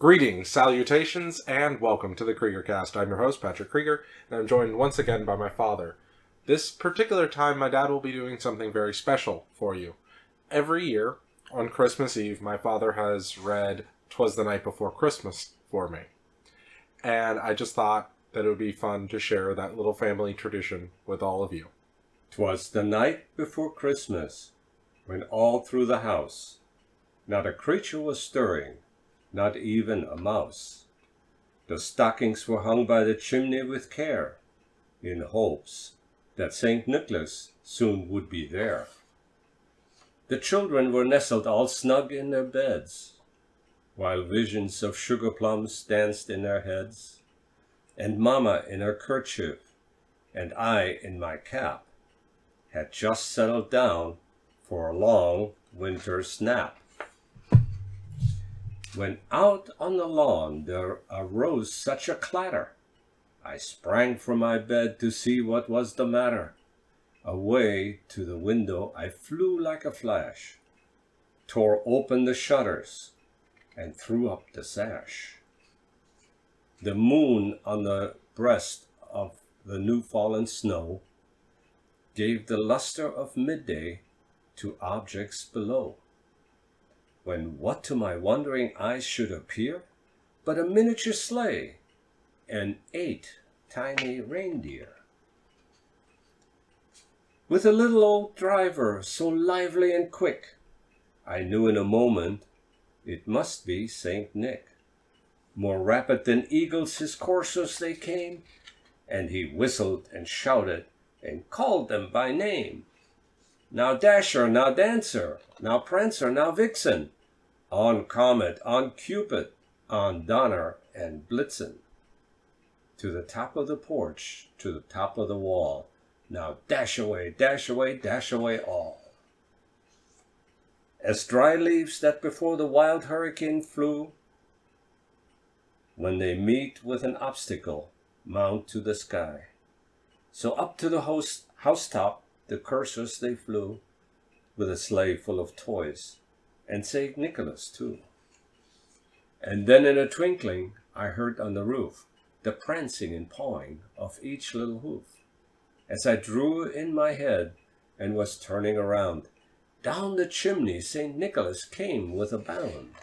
Greetings, salutations, and welcome to the Kreeger cast. I'm your host, Patrick Kreeger, and I'm joined once again by my father. This particular time, my dad will be doing something very special for you. Every year, on Christmas Eve, my father has read "Twas the Night Before Christmas" for me. And I just thought that it would be fun to share that little family tradition with all of you. 'Twas the night before Christmas, when all through the house not a creature was stirring, not even a mouse. The stockings were hung by the chimney with care, in hopes that St. Nicholas soon would be there. The children were nestled all snug in their beds, while visions of sugar plums danced in their heads, and Mama in her kerchief, and I in my cap, had just settled down for a long winter's nap. When out on the lawn there arose such a clatter, I sprang from my bed to see what was the matter. Away to the window I flew like a flash, tore open the shutters, and threw up the sash. The moon on the breast of the new-fallen snow gave the luster of midday to objects below, when what to my wondering eyes should appear but a miniature sleigh and 8 tiny reindeer, with a little old driver so lively and quick, I knew in a moment it must be Saint Nick. More rapid than eagles his coursers they came, and he whistled and shouted and called them by name. Now Dasher, now Dancer, now Prancer, now Vixen, on Comet, on Cupid, on Donner and Blitzen. To the top of the porch, to the top of the wall, now dash away, dash away, dash away all. As dry leaves that before the wild hurricane flew, when they meet with an obstacle, mount to the sky, so up to the housetop the coursers they flew, with a sleigh full of toys, and St. Nicholas too. And then in a twinkling I heard on the roof the prancing and pawing of each little hoof. As I drew in my head and was turning around, down the chimney St. Nicholas came with a bound.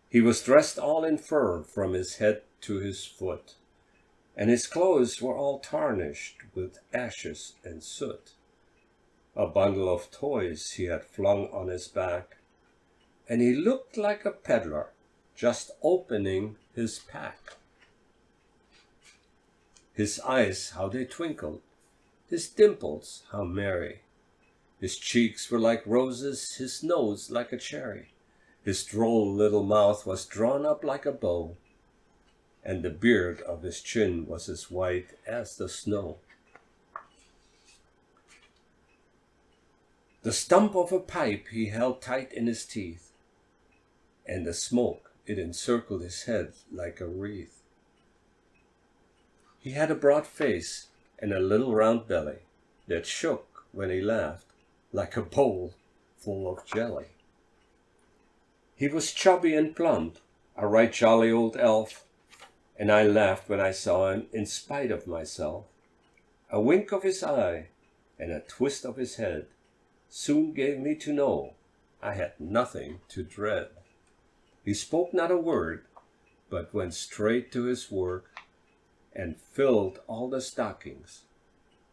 He was dressed all in fur from his head to his foot, and his clothes were all tarnished with ashes and soot. A bundle of toys he had flung on his back, and he looked like a peddler just opening his pack. His eyes, how they twinkled, his dimples, how merry. His cheeks were like roses, his nose like a cherry. His droll little mouth was drawn up like a bow, and the beard of his chin was as white as the snow. The stump of a pipe he held tight in his teeth, and the smoke, it encircled his head like a wreath. He had a broad face and a little round belly that shook when he laughed like a bowl full of jelly. He was chubby and plump, a right jolly old elf, and I laughed when I saw him in spite of myself. A wink of his eye and a twist of his head soon gave me to know I had nothing to dread. He spoke not a word, but went straight to his work and filled all the stockings,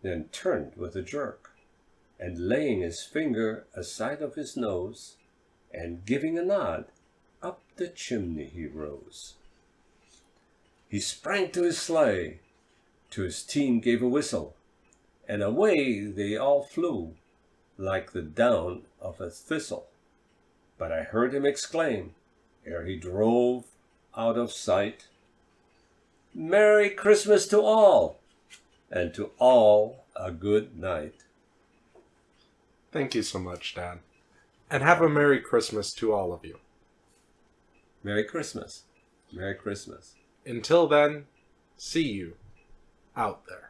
then turned with a jerk, and laying his finger aside of his nose, and giving a nod, up the chimney he rose. He sprang to his sleigh, to his team gave a whistle, and away they all flew, like the down of a thistle. But I heard him exclaim, ere he drove out of sight, "Merry Christmas to all, and to all a good night." Thank you so much, Dad. And have a Merry Christmas to all of you. Merry Christmas. Merry Christmas. Until then, see you out there.